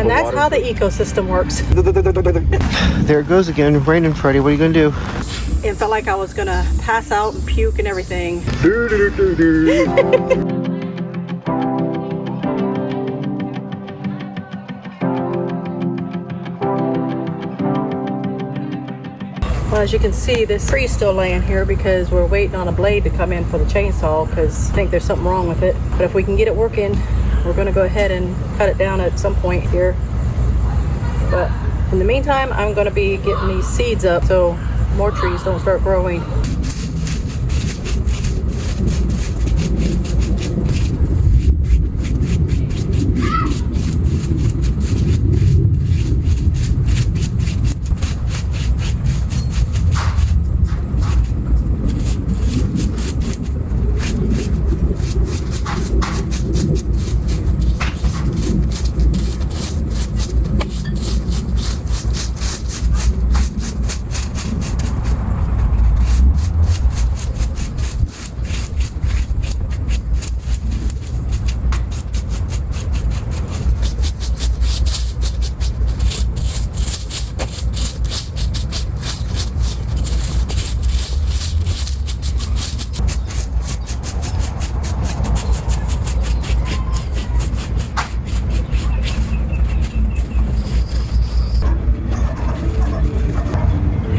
And that's how the ecosystem works. There it goes again, raining, Freddy. What are you gonna do? It felt like I was gonna pass out and puke and everything. Well, as you can see, this tree's still laying here because we're waiting on a blade to come in for the chainsaw because I think there's something wrong with it. But if we can get it working, we're gonna go ahead and cut it down at some point here. But in the meantime, I'm gonna be getting these seeds up so more trees don't start growing.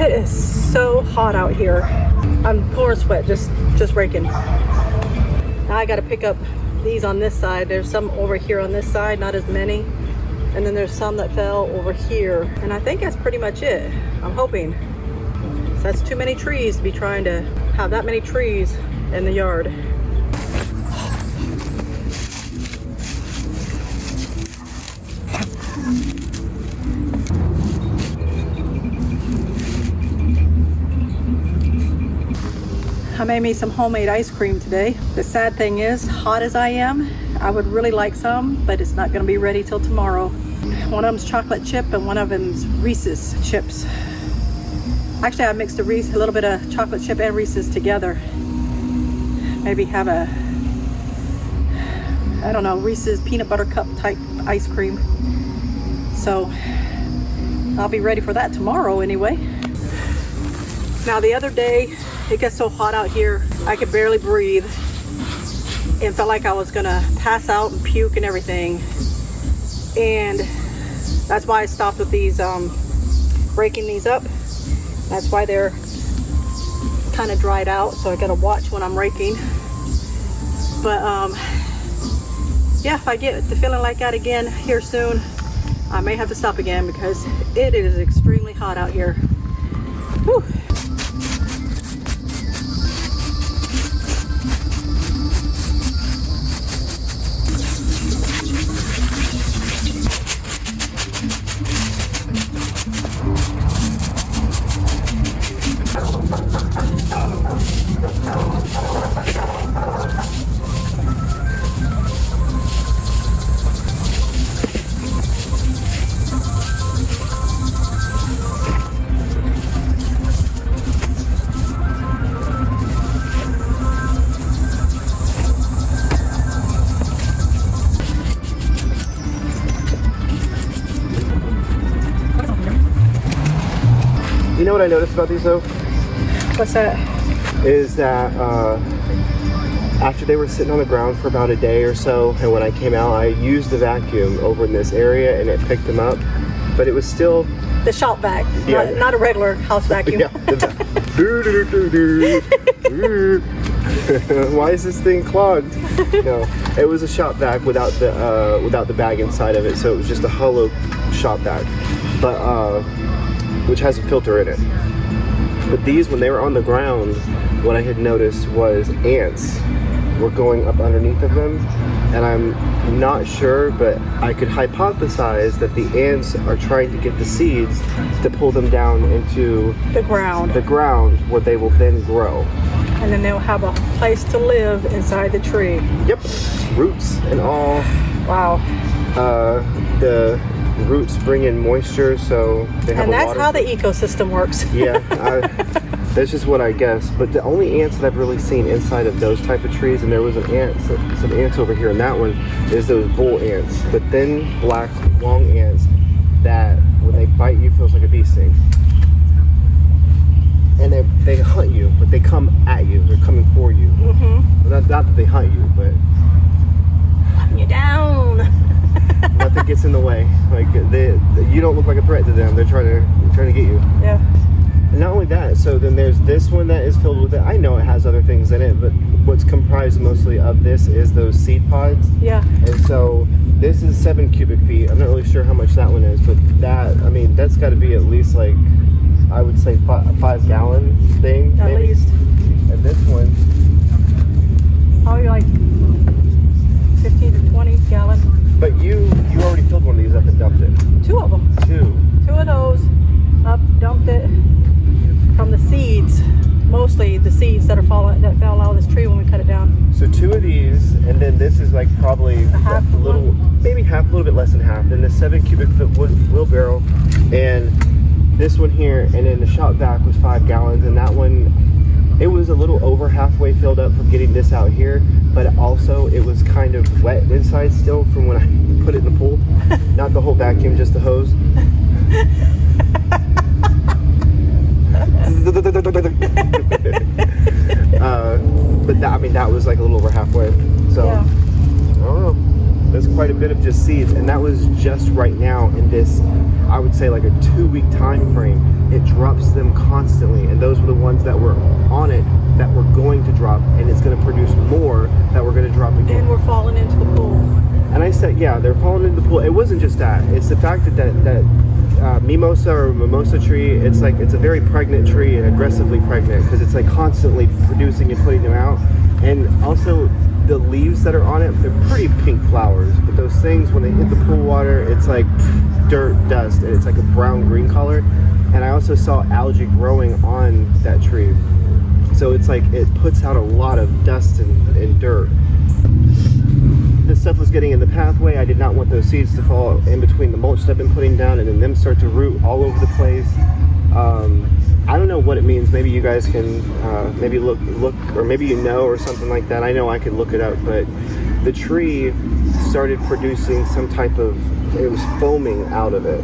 It is so hot out here. I'm pouring sweat just raking. Now I got to pick up these on this side. There's some over here on this side, not as many. And then there's some that fell over here. And I think that's pretty much it. I'm hoping. So that's too many trees to be trying to have that many trees in the yard. I made me some homemade ice cream today. The sad thing is, hot as I am, I would really like some, but it's not gonna be ready till tomorrow. One of them's chocolate chip and one of them's Reese's chips. Actually, I mixed a little bit of chocolate chip and Reese's together. Maybe have a, I don't know, Reese's peanut butter cup type ice cream. So I'll be ready for that tomorrow anyway. Now the other day, it gets so hot out here, I could barely breathe. It felt like I was gonna pass out and puke and everything. And that's why I stopped with these, breaking these up. That's why they're kind of dried out, so I gotta watch when I'm raking. But yeah, if I get the feeling like that again here soon, I may have to stop again because it is extremely hot out here. Whew. You know what I noticed about these though? What's that? Is that after they were sitting on the ground for about a day or so, and when I came out, I used the vacuum over in this area and it picked them up, but it was still the shop vac, yeah. not a regular house vacuum. Yeah, why is this thing clogged? No, it was a shop vac without the bag inside of it, so it was just a hollow shop vac, but which has a filter in it. But these, when they were on the ground, what I had noticed was ants were going up underneath of them, and I'm not sure, but I could hypothesize that the ants are trying to get the seeds to pull them down into the ground where they will then grow. And then they'll have a place to live inside the tree. Yep, roots and all. Wow. The roots bring in moisture, so they have and a that's water. how the ecosystem works. Yeah, That's just what I guess. But the only ants that I've really seen inside of those type of trees, and there was an ant, some ants over here in that one, is those bull ants. The thin, black, long ants that when they bite you feels like a bee sting. And they hunt you, but they come at you. They're coming for you. Mm-hmm. Well, not that they hunt you, but hunting you down. nothing gets in the way. Like you don't look like a threat to them. They're trying to get you. Yeah. And not only that, so then there's this one that is filled with it. I know it has other things in it, but what's comprised mostly of this is those seed pods. Yeah. And so this is 7 cubic feet. I'm not really sure how much that one is, but that, I mean, that's got to be at least like, I would say a 5-gallon thing. At maybe. least. And this one, Probably like 15 to 20 gallon. but you already filled one of these up and dumped it. 2 of them. 2. 2 of those. Up, dumped it from the seeds. Mostly the seeds that fell out of this tree when we cut it down. So 2 of these, and then this is like probably half a little, maybe half, a little bit less than half. Then the 7 cubic foot wheelbarrow, and this one here, and then the shop vac was 5 gallons, and that one, it was a little over halfway filled up from getting this out here, but also it was kind of wet inside still from when I put it in the pool. Not the whole vacuum, just the hose. But that, I mean, that was like a little over halfway. So Yeah. I don't know. There's quite a bit of just seeds, and that was just right now in this, I would say like a 2-week time frame. It drops them constantly, and those were the ones that were on it that were going to drop, and it's going to produce more that we're going to drop again. And we're falling into the pool. And I said, yeah, they're falling into the pool. It wasn't just that. It's the fact that Mimosa or Mimosa tree, it's like, it's a very pregnant tree and aggressively pregnant because it's like constantly producing and putting them out. And also the leaves that are on it, they're pretty pink flowers. But those things, when they hit the pool water, it's like dirt, dust, and it's like a brown-green color. And I also saw algae growing on that tree. So it's like, it puts out a lot of dust and dirt. This stuff was getting in the pathway. I did not want those seeds to fall in between the mulch that I've been putting down and then them start to root all over the place. I don't know what it means. Maybe you guys can maybe look, or maybe you know, or something like that. I know I could look it up, but the tree started producing some type of, it was foaming out of it.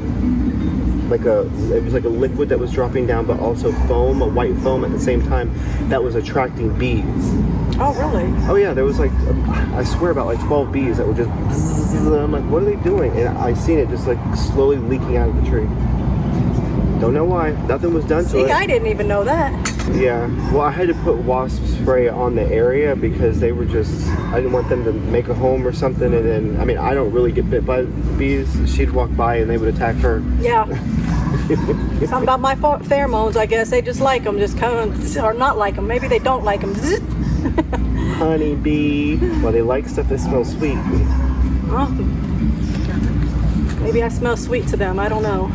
It was like a liquid that was dropping down, but also foam, a white foam at the same time that was attracting bees. Oh, really? Oh yeah, there was like, I swear about like 12 bees that were just, I'm like, what are they doing? And I seen it just like slowly leaking out of the tree. Don't know why. Nothing was done to it. See, I didn't even know that. Yeah. Well, I had to put wasp spray on the area because they were just, I didn't want them to make a home or something. And then, I mean, I don't really get bit by bees. She'd walk by and they would attack her. Yeah. Something about my pheromones, I guess. They just like them, just kind of, or not like them. Maybe they don't like them. Honey bee. Well, they like stuff that smells sweet. Oh. Maybe I smell sweet to them. I don't know.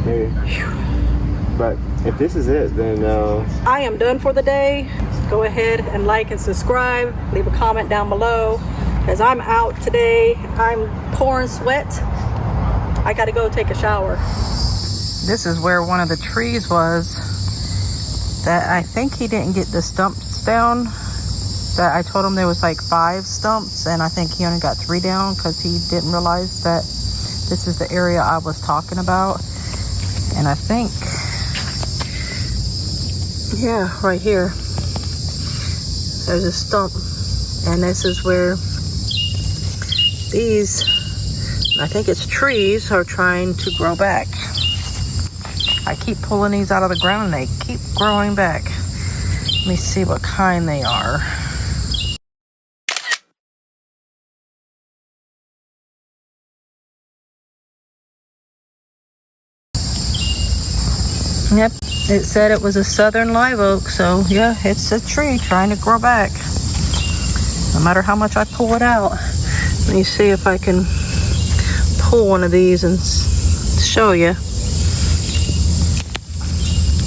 Maybe. But if this is it, then I am done for the day. Go ahead and like and subscribe. Leave a comment down below. Because I'm out today. I'm pouring sweat. I got to go take a shower. This is where one of the trees was that I think he didn't get the stumps down. That I told him there was like 5 stumps, and I think he only got 3 down because he didn't realize that this is the area I was talking about. And I think, yeah, right here, there's a stump, and this is where these, I think it's trees, are trying to grow back. I keep pulling these out of the ground and they keep growing back. Let me see what kind they are. Yep, it said it was a southern live oak, so yeah, it's a tree trying to grow back. No matter how much I pull it out. Let me see if I can pull one of these and show you.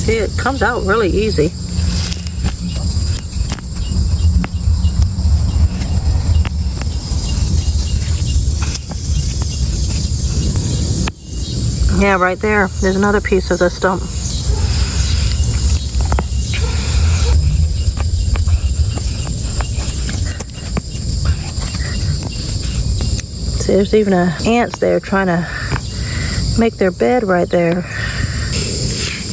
See, it comes out really easy. Yeah, right there. There's another piece of the stump. There's even ants there trying to make their bed right there.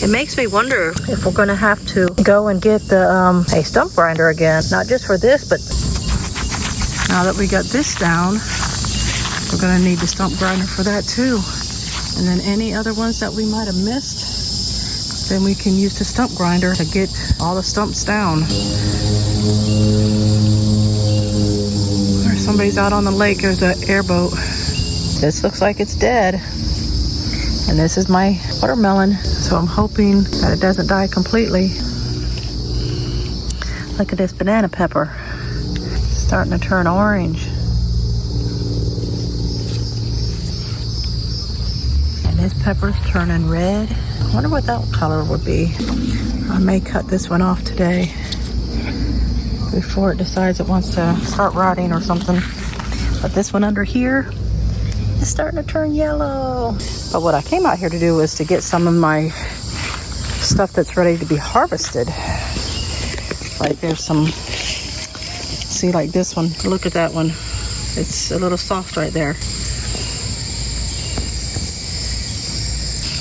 It makes me wonder if we're gonna have to go and get the a stump grinder again. Not just for this, but now that we got this down, we're gonna need the stump grinder for that too. And then any other ones that we might have missed, then we can use the stump grinder to get all the stumps down. There's somebody's out on the lake. There's an airboat. This looks like it's dead. And this is my watermelon, so I'm hoping that it doesn't die completely. Look at this banana pepper. It's starting to turn orange. And this pepper's turning red. I wonder what that color would be. I may cut this one off today before it decides it wants to start rotting or something. But this one under here is starting to turn yellow. But what I came out here to do was to get some of my stuff that's ready to be harvested. Like there's some, see, like this one. Look at that one. It's a little soft right there.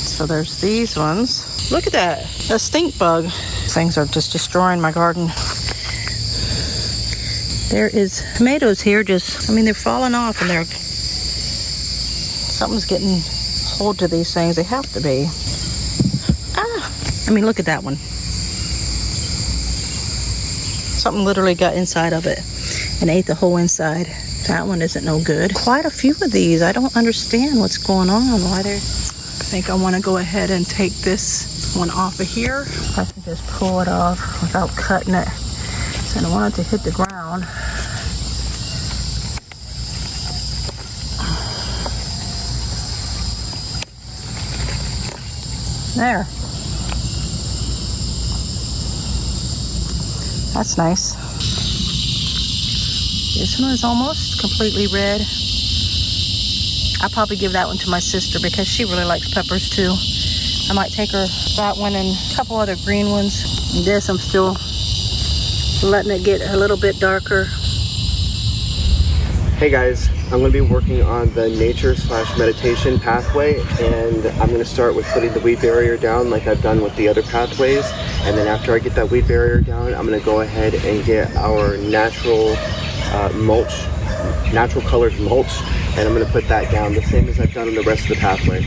So there's these ones. Look at that, a stink bug. Things are just destroying my garden. There is tomatoes here just, I mean, they're falling off and something's getting hold to these things. They have to be. I mean, look at that one. Something literally got inside of it and ate the whole inside. That one isn't no good. Quite a few of these. I don't understand what's going on. Why they're... I think I want to go ahead and take this one off of here. I can just pull it off without cutting it. So I don't want it to hit the ground. There. That's nice. This one is almost completely red. I'll probably give that one to my sister because she really likes peppers too. I might take her that one and a couple other green ones. And this I'm still letting it get a little bit darker. Hey guys, I'm going to be working on the nature/meditation pathway, and I'm going to start with putting the weed barrier down like I've done with the other pathways. And then after I get that weed barrier down, I'm going to go ahead and get our natural mulch, natural colored mulch, and I'm going to put that down the same as I've done on the rest of the pathway.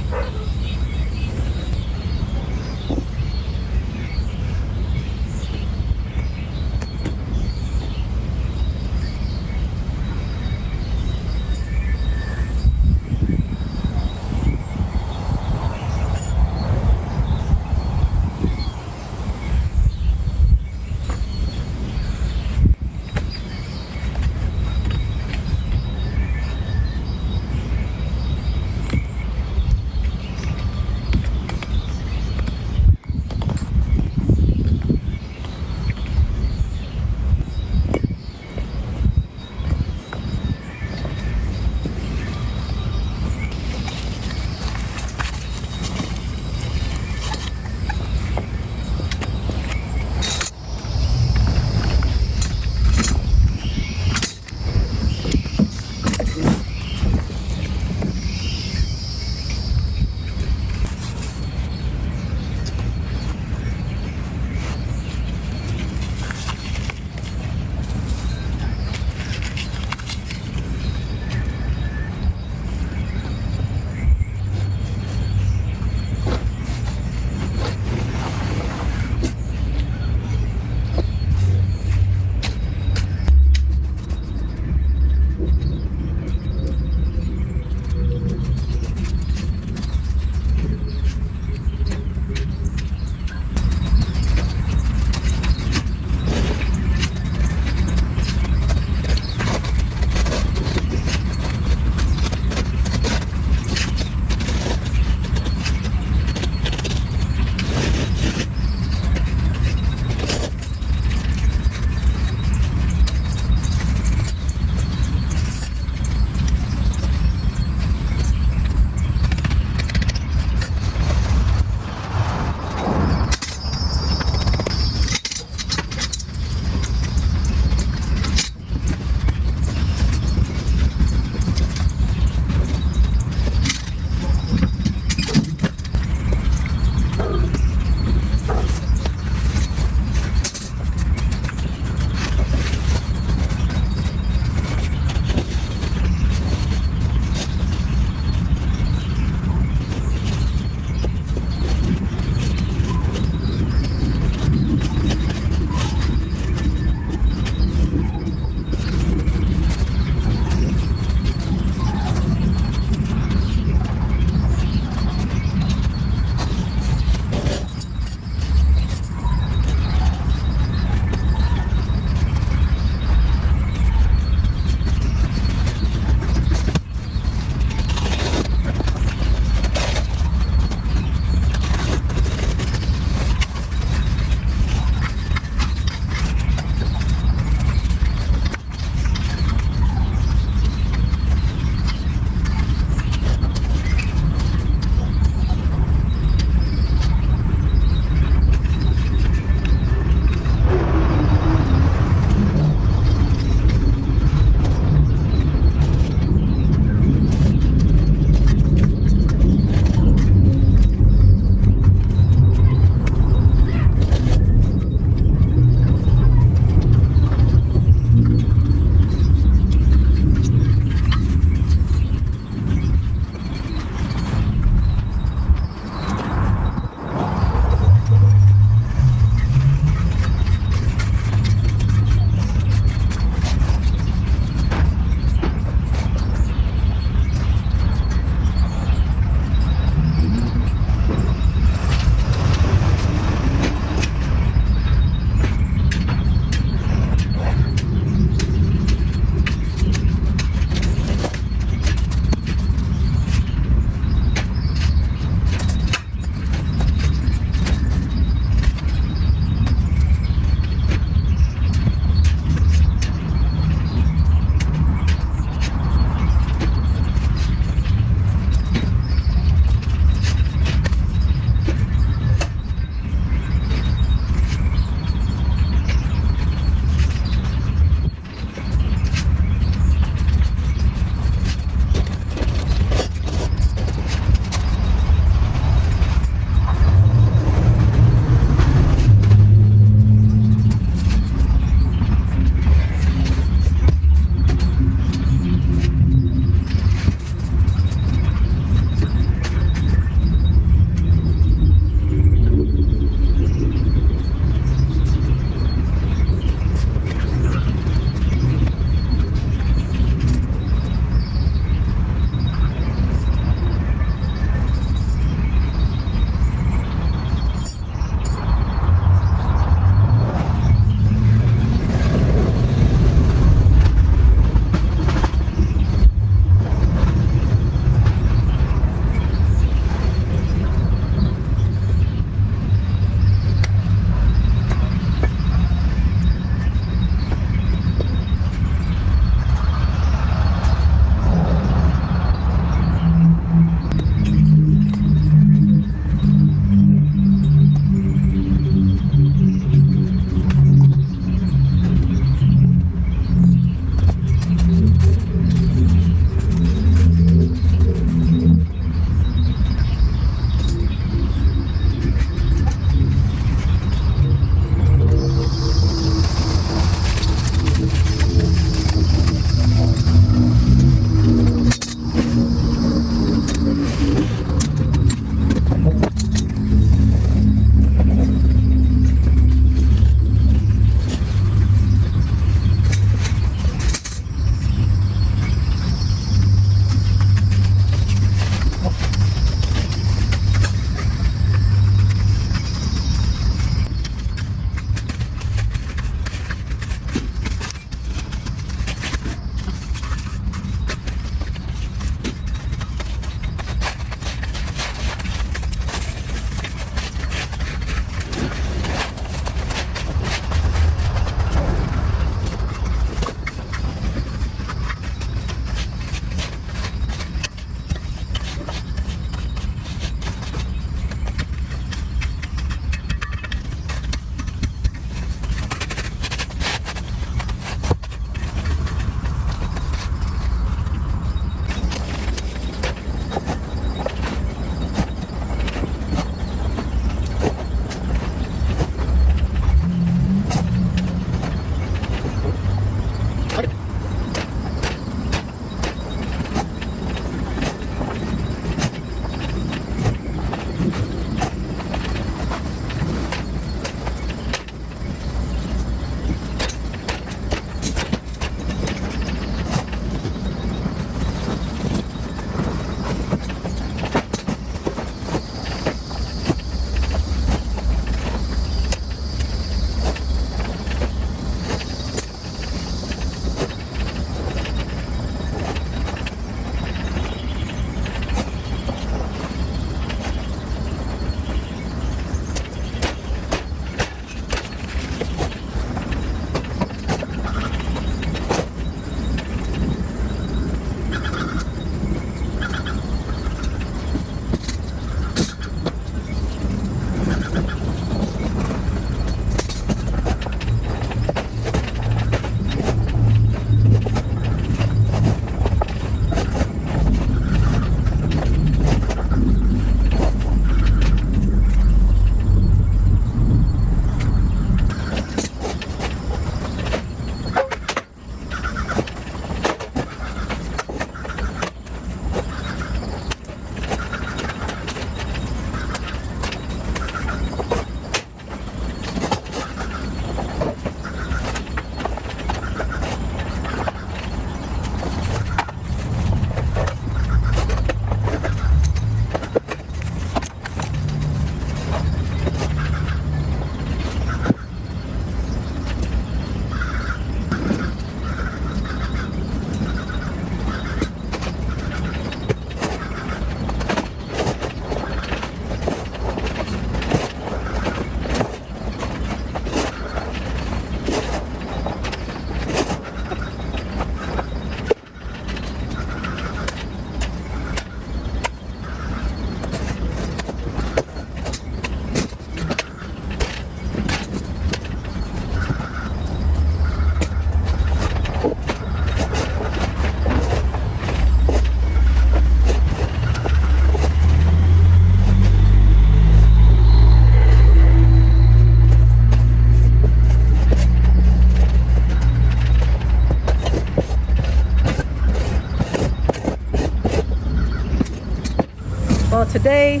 Well, today,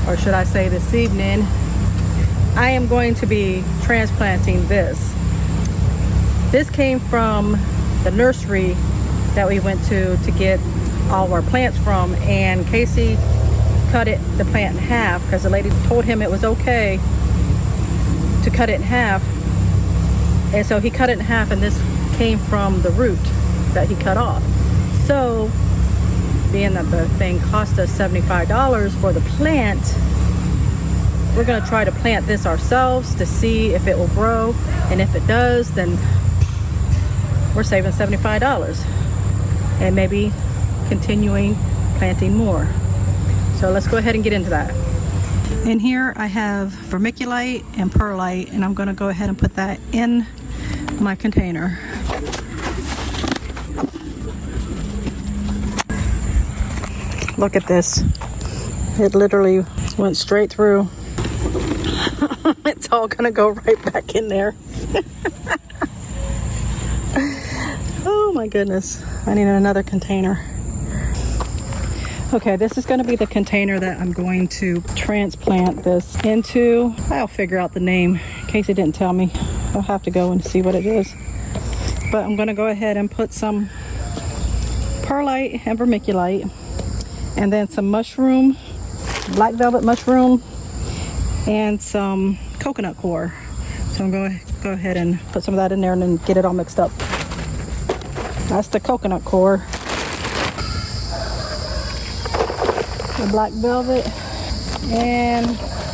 or should I say this evening, I am going to be transplanting this. This came from the nursery that we went to get all of our plants from, and Casey cut the plant in half because the lady told him it was okay to cut it in half. And so he cut it in half, and this came from the root that he cut off. So being that the thing cost us $75 for the plant, we're going to try to plant this ourselves to see if it will grow, and if it does, then we're saving $75 and maybe continuing planting more. So let's go ahead and get into that. In here I have vermiculite and perlite, and I'm going to go ahead and put that in my container. Look at this. It literally went straight through. It's all gonna go right back in there. Oh my goodness. I need another container. Okay, this is gonna be the container that I'm going to transplant this into. I'll figure out the name. Casey didn't tell me. I'll have to go and see what it is. But I'm gonna go ahead and put some perlite and vermiculite, and then some mushroom, black velvet mushroom, and some coconut coir. So I'm going to go ahead and put some of that in there and then get it all mixed up. That's the coconut coir. The black velvet and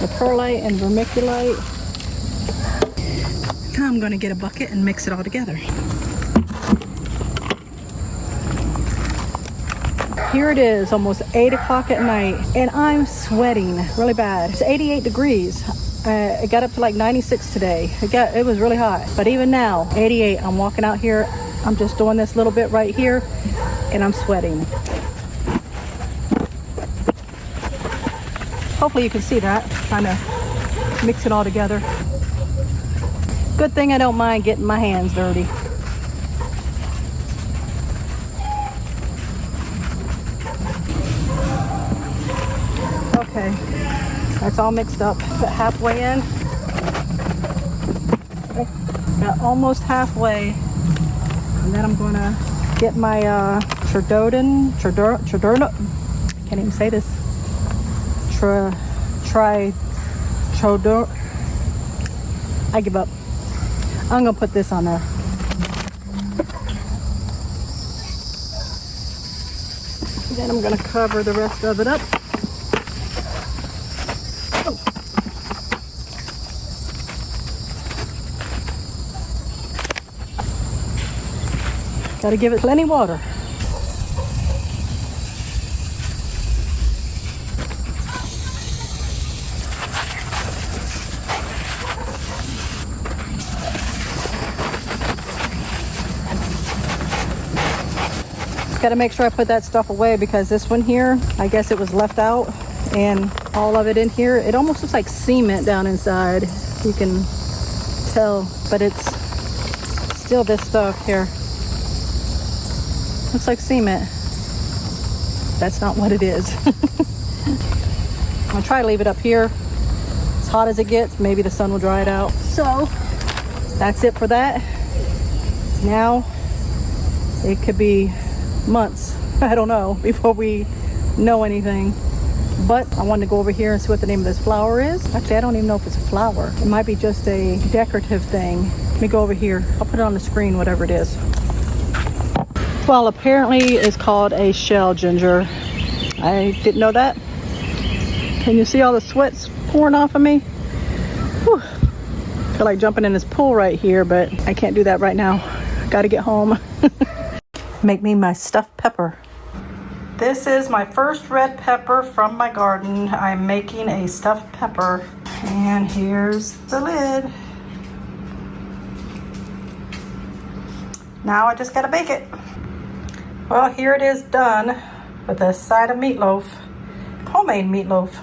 the perlite and vermiculite. Now I'm going to get a bucket and mix it all together. Here it is, almost 8 o'clock at night, and I'm sweating really bad. It's 88 degrees. It got up to like 96 today. It was really hot, but even now, 88. I'm walking out here. I'm just doing this little bit right here, and I'm sweating. Hopefully you can see that. Trying to mix it all together. Good thing I don't mind getting my hands dirty. Okay, that's all mixed up. Got halfway in. Got almost halfway, and then I'm gonna get my Tridodon. Can't even say this. Tridodon. I give up. I'm gonna put this on there. Then I'm gonna cover the rest of it up. Got to give it plenty of water. Got to make sure I put that stuff away, because this one here, I guess it was left out, and all of it in here, it almost looks like cement down inside. You can tell, but it's still this stuff here. Looks like cement. That's not what it is. I'll try to leave it up here. As hot as it gets, maybe the sun will dry it out. So that's it for that. Now it could be months, I don't know, before we know anything. But I wanted to go over here and see what the name of this flower is. Actually, I don't even know if it's a flower. It might be just a decorative thing. Let me go over here. I'll put it on the screen, whatever it is. Well, apparently it's called a shell ginger. I didn't know that. Can you see all the sweats pouring off of me? Whew. I feel like jumping in this pool right here, but I can't do that right now. Gotta get home. Make me my stuffed pepper. This is my first red pepper from my garden. I'm making a stuffed pepper, and here's the lid. Now I just gotta bake it. Well, here it is done with a side of meatloaf, homemade meatloaf.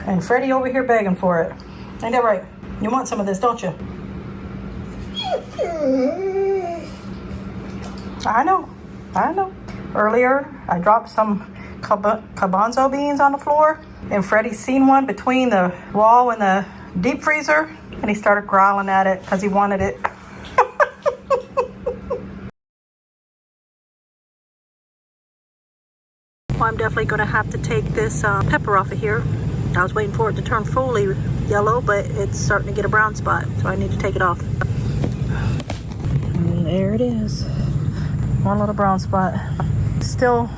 And Freddie over here begging for it. Ain't that right? You want some of this, don't you? I know. Earlier, I dropped some garbanzo beans on the floor. And Freddie seen one between the wall and the deep freezer, and he started growling at it because he wanted it. Well, I'm definitely going to have to take this pepper off of here. I was waiting for it to turn fully yellow, but it's starting to get a brown spot, so I need to take it off. And there it is. One little brown spot. Still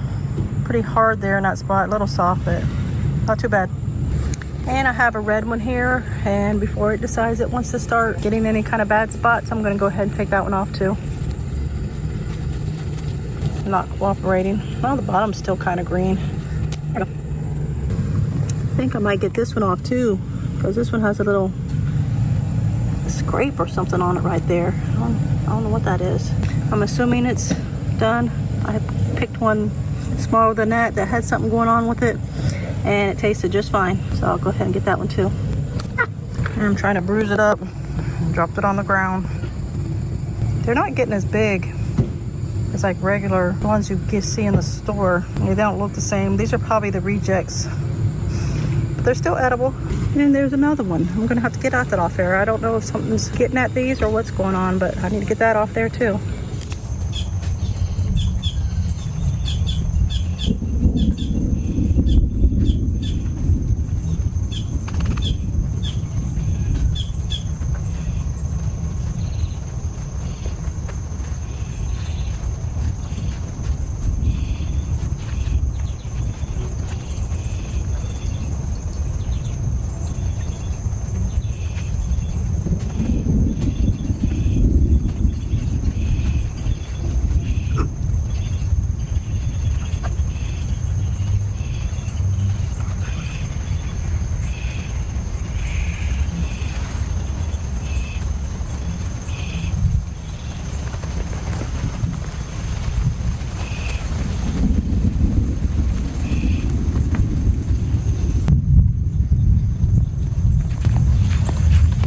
pretty hard there in that spot, a little soft, but not too bad. And I have a red one here, and before it decides it wants to start getting any kind of bad spots, I'm going to go ahead and take that one off too. Not cooperating. Well, the bottom's still kind of green. I think I might get this one off too, because this one has a little scrape or something on it right there. I don't know what that is. I'm assuming it's done. I picked one smaller than that had something going on with it, and it tasted just fine. So I'll go ahead and get that one too. I'm trying to bruise it up and dropped it on the ground. They're not getting as big as like regular ones you see in the store. They don't look the same. These are probably the rejects, but they're still edible. And there's another one. I'm gonna have to get that off there. I don't know if something's getting at these or what's going on, but I need to get that off there too.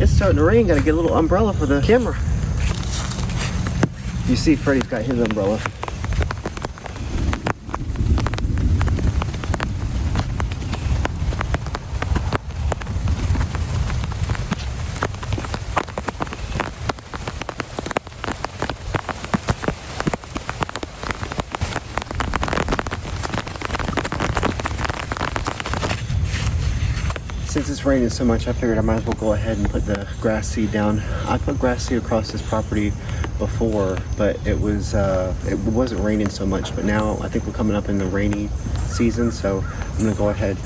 It's starting to rain. Gotta get a little umbrella for the camera. You see Freddie's got his umbrella. Since it's raining so much, I figured I might as well go ahead and put the grass seed down. I put grass seed across this property before, but it wasn't raining so much. But now I think we're coming up in the rainy season, so I'm gonna go ahead.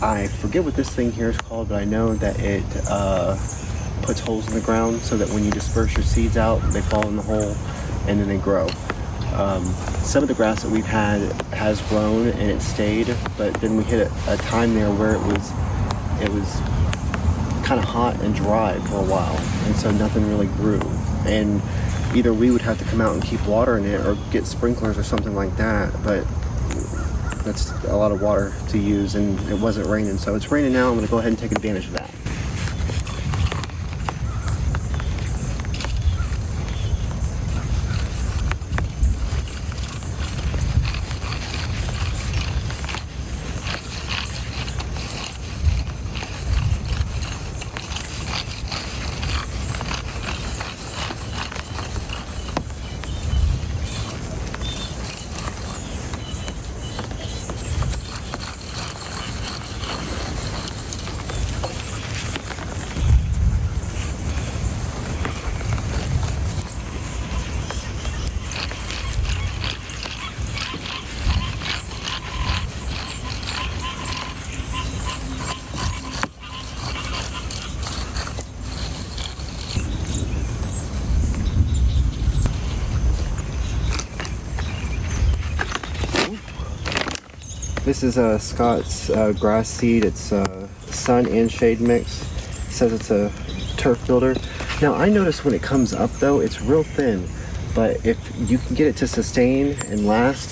I forget what this thing here is called, but I know that it puts holes in the ground so that when you disperse your seeds out, they fall in the hole and then they grow. Some of the grass that we've had has grown and it stayed, but then we hit a time there where it was kind of hot and dry for a while, and so nothing really grew. And either we would have to come out and keep watering it or get sprinklers or something like that, but that's a lot of water to use, and it wasn't raining. So it's raining now. I'm going to go ahead and take advantage of that. This is Scott's grass seed. It's sun and shade mix. It says it's a turf builder. Now I notice when it comes up though, it's real thin, but if you can get it to sustain and last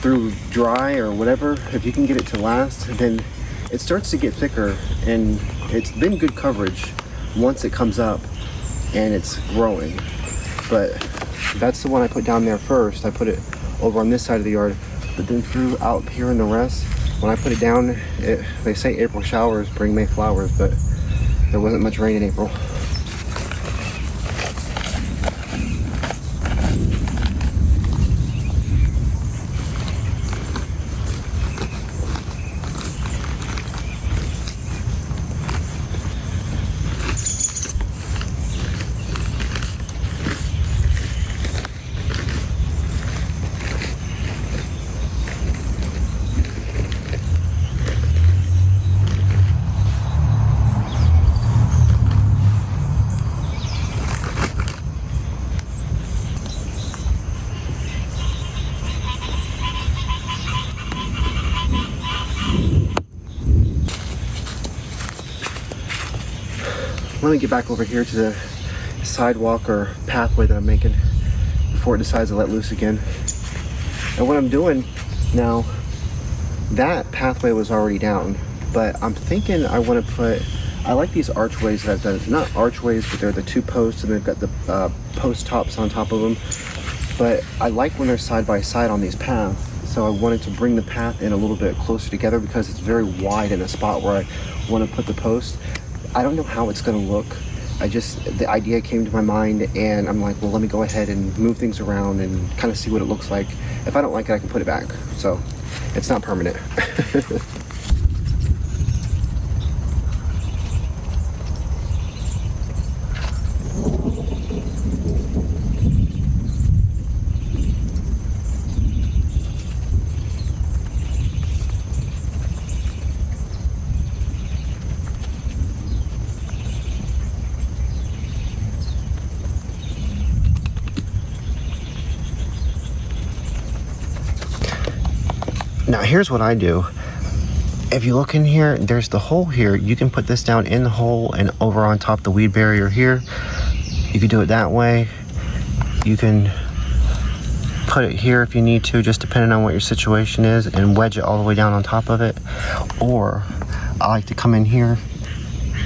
through dry or whatever, if you can get it to last, then it starts to get thicker, and it's been good coverage once it comes up and it's growing. But that's the one I put down there first. I put it over on this side of the yard. But then throughout here in the rest, when I put it down, they say April showers bring May flowers, but there wasn't much rain in April. Let me get back over here to the sidewalk or pathway that I'm making before it decides to let loose again. And what I'm doing now, that pathway was already down, but I'm thinking I want to put, I like these archways that I've done. They're not archways, but they're the two posts and they've got the post tops on top of them. But I like when they're side by side on these paths. So I wanted to bring the path in a little bit closer together because it's very wide in a spot where I want to put the post. I don't know how it's going to look. The idea came to my mind and I'm like, well, let me go ahead and move things around and kind of see what it looks like. If I don't like it, I can put it back. So it's not permanent. Now here's what I do. If you look in here, there's the hole here. You can put this down in the hole and over on top the weed barrier here. You can do it that way. You can put it here if you need to, just depending on what your situation is, and wedge it all the way down on top of it. Or I like to come in here.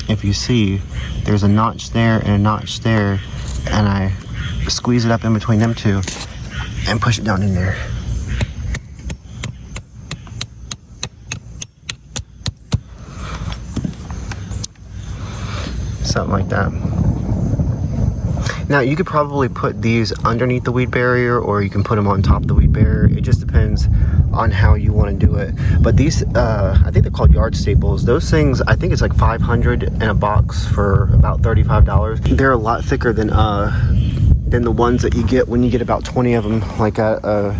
If you see, there's a notch there and a notch there, and I squeeze it up in between them two and push it down in there. Something like that. Now you could probably put these underneath the weed barrier, or you can put them on top of the weed barrier. It just depends on how you want to do it. But these, I think they're called yard staples. Those things, I think it's like $500 in a box for about $35. They're a lot thicker than the ones that you get when you get about 20 of them, like at a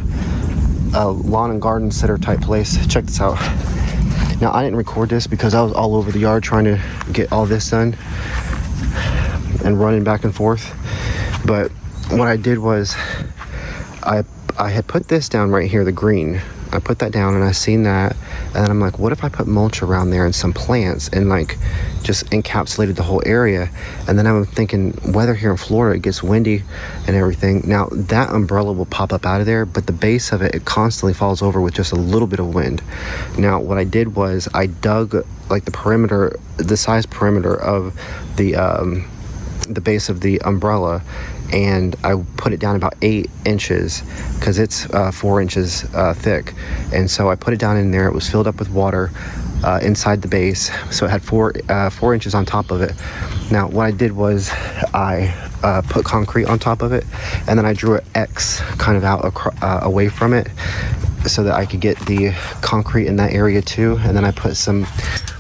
lawn and garden center type place. Check this out. Now I didn't record this because I was all over the yard trying to get all this done and running back and forth. But what I did was I had put this down right here, the green. I put that down and I seen that, and then I'm like, what if I put mulch around there and some plants and like just encapsulated the whole area? And then I'm thinking, weather here in Florida, it gets windy and everything. Now that umbrella will pop up out of there, but the base of it constantly falls over with just a little bit of wind. Now what I did was I dug like the perimeter, the size perimeter of the base of the umbrella, and I put it down about 8 inches because it's 4 inches thick. And so I put it down in there. It was filled up with water inside the base, so it had 4 inches on top of it. Now what I did was I put concrete on top of it, and then I drew an X kind of out away from it so that I could get the concrete in that area too. And then I put some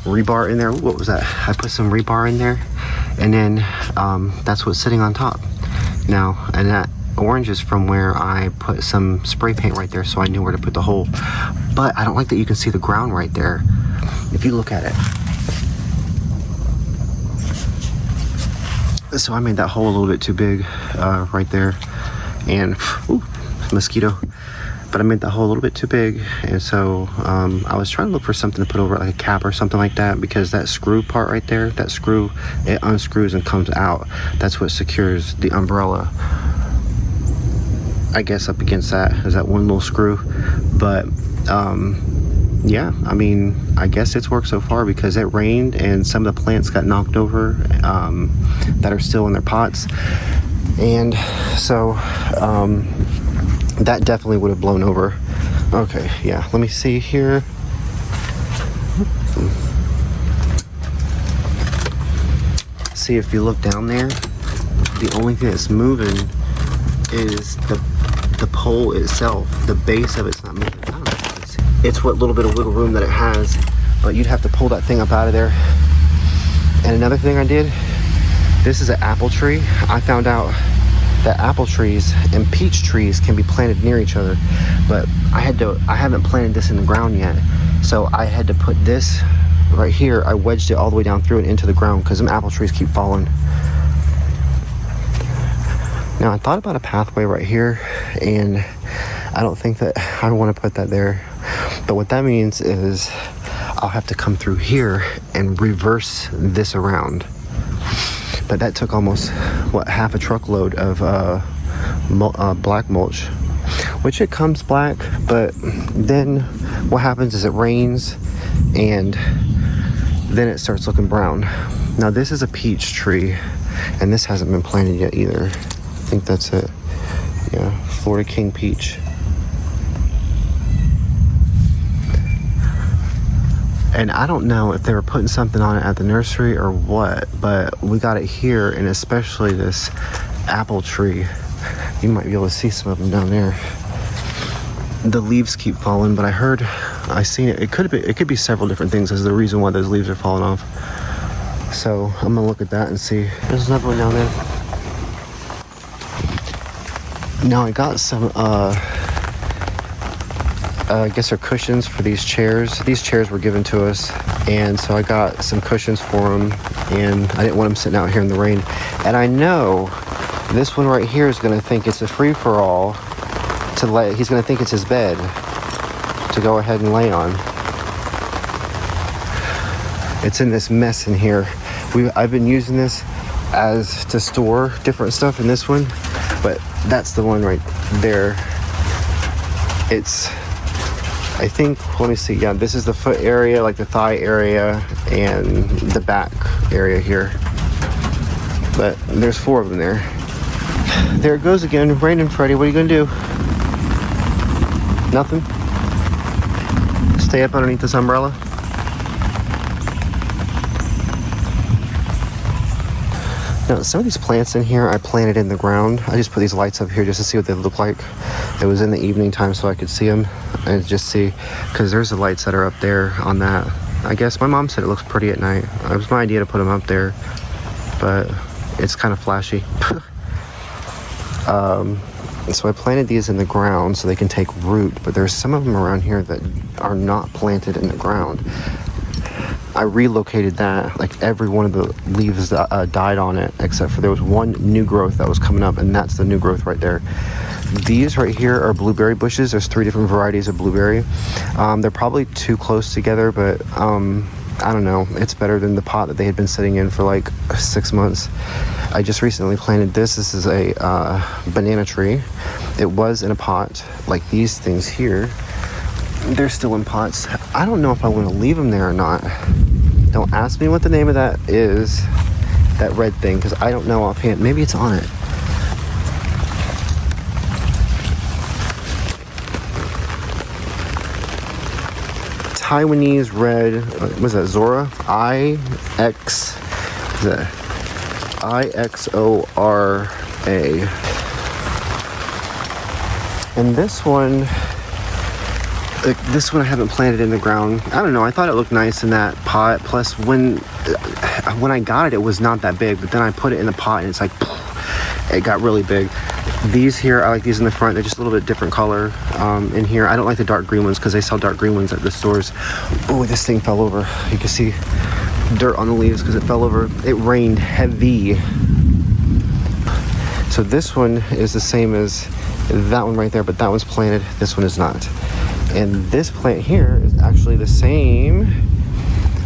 rebar in there. What was that? I put some rebar in there, and then that's what's sitting on top now. And that orange is from where I put some spray paint right there, so I knew where to put the hole. But I don't like that you can see the ground right there if you look at it. So I made that hole a little bit too big right there, and ooh, mosquito. But I made that hole a little bit too big, and so I was trying to look for something to put over, like a cap or something like that, because that screw part right there, that screw, it unscrews and comes out. That's what secures the umbrella, I guess, up against that is that one little screw. But yeah, I mean, I guess it's worked so far because it rained and some of the plants got knocked over that are still in their pots, and so that definitely would have blown over. Okay, yeah, let me see here. See, if you look down there, the only thing that's moving is the pole itself. The base of it's not moving. I don't know if you can see. It's what little bit of wiggle room that it has, but you'd have to pull that thing up out of there. And another thing I did, this is an apple tree. I found out that apple trees and peach trees can be planted near each other, but I haven't planted this in the ground yet, so I had to put this right here. I wedged it all the way down through and into the ground because them apple trees keep falling. Now I thought about a pathway right here, and I don't think that I want to put that there, but what that means is I'll have to come through here and reverse this around. But that took almost, what, half a truckload of black mulch, which it comes black, but then what happens is it rains and then it starts looking brown. Now this is a peach tree, and this hasn't been planted yet either. I think that's it. Yeah, Florida King peach. And I don't know if they were putting something on it at the nursery or what, but we got it here, and especially this apple tree. You might be able to see some of them down there. The leaves keep falling, but I seen it. It could be several different things as the reason why those leaves are falling off. So I'm gonna look at that and see. There's another one down there. Now I got some I guess they're cushions for these chairs. These chairs were given to us, and so I got some cushions for them, and I didn't want them sitting out here in the rain. And I know this one right here is going to think it's a free-for-all he's going to think it's his bed to go ahead and lay on. It's in this mess in here. I've been using this as to store different stuff in this one, but that's the one right there. It's, I think, let me see, yeah, this is the foot area, like the thigh area, and the back area here. But there's 4 of them there. There it goes again. Brandon, Freddy, what are you gonna do? Nothing? Stay up underneath this umbrella? Now, some of these plants in here I planted in the ground. I just put these lights up here just to see what they look like. It was in the evening time so I could see them and just see, because there's the lights that are up there on that. I guess my mom said it looks pretty at night. It was my idea to put them up there, but it's kind of flashy. So I planted these in the ground so they can take root, but there's some of them around here that are not planted in the ground. I relocated that, like every one of the leaves died on it, except for there was one new growth that was coming up, and that's the new growth right there. These right here are blueberry bushes. There's 3 different varieties of blueberry. They're probably too close together, but I don't know. It's better than the pot that they had been sitting in for like 6 months. I just recently planted this. This is a banana tree. It was in a pot, like these things here. They're still in pots. I don't know if I want to leave them there or not. Don't ask me what the name of that is, that red thing, because I don't know offhand. Maybe it's on it. Taiwanese red, what was that, Zora? IXORA. And this one I haven't planted in the ground. I don't know, I thought it looked nice in that pot. Plus when I got it, it was not that big, but then I put it in the pot and it's like, it got really big. These here, I like these in the front. They're just a little bit different color in here. I don't like the dark green ones because they sell dark green ones at the stores. Oh, this thing fell over. You can see dirt on the leaves because it fell over. It rained heavy. So this one is the same as that one right there, but that one's planted. This one is not. And this plant here is actually the same.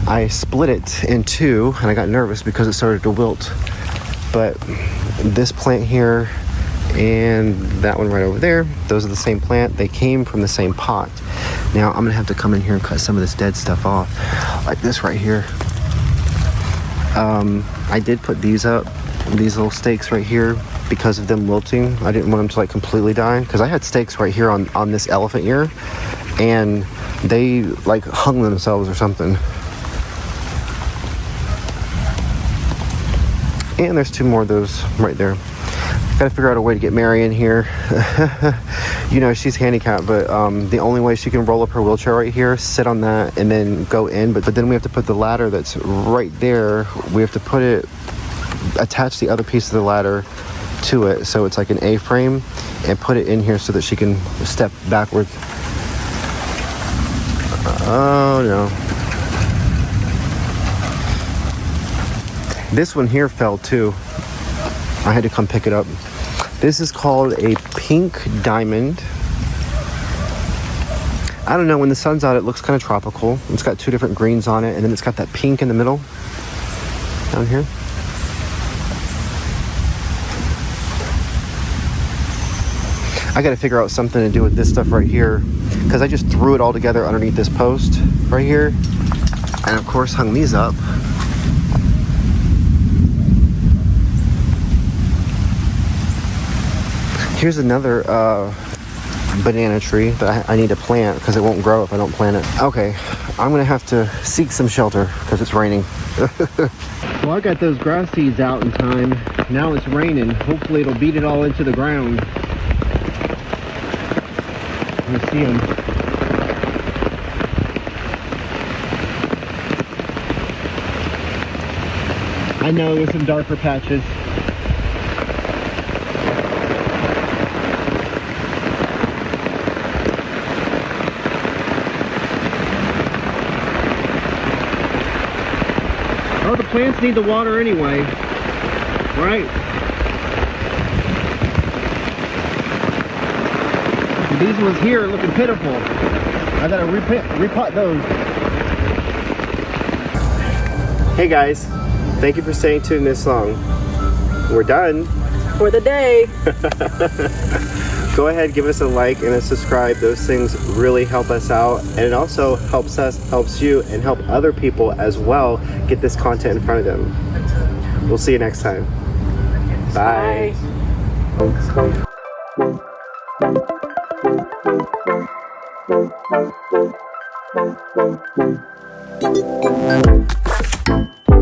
I split it in 2 and I got nervous because it started to wilt. But this plant here and that one right over there, those are the same plant. They came from the same pot. Now I'm gonna have to come in here and cut some of this dead stuff off, like this right here. I did put these up, these little stakes right here. because of them wilting. I didn't want them to like completely die, because I had steaks right here on this elephant ear, and they like hung themselves or something. And there's 2 more of those right there. Gotta figure out a way to get Mary in here. You know, she's handicapped, but the only way she can roll up her wheelchair right here, sit on that, and then go in. But then we have to put the ladder that's right there, we have to put it, attach the other piece of the ladder to it, so it's like an A-frame, and put it in here so that she can step backwards. Oh no. This one here fell too. I had to come pick it up. This is called a pink diamond. I don't know, when the sun's out it looks kind of tropical. It's got 2 different greens on it, and then it's got that pink in the middle down here. I gotta figure out something to do with this stuff right here, because I just threw it all together underneath this post right here, and of course hung these up. Here's another banana tree that I need to plant, because it won't grow if I don't plant it. Okay, I'm gonna have to seek some shelter because it's raining. Well, I got those grass seeds out in time. Now it's raining. Hopefully it'll beat it all into the ground. You see them. I know there's some darker patches. Oh, the plants need the water anyway, right? These ones here are looking pitiful. I gotta repot those. Hey guys, thank you for staying tuned this long. We're done For the day. Go ahead, give us a like and a subscribe. Those things really help us out, and it also helps you, and help other people as well get this content in front of them. We'll see you next time. Bye. Bye.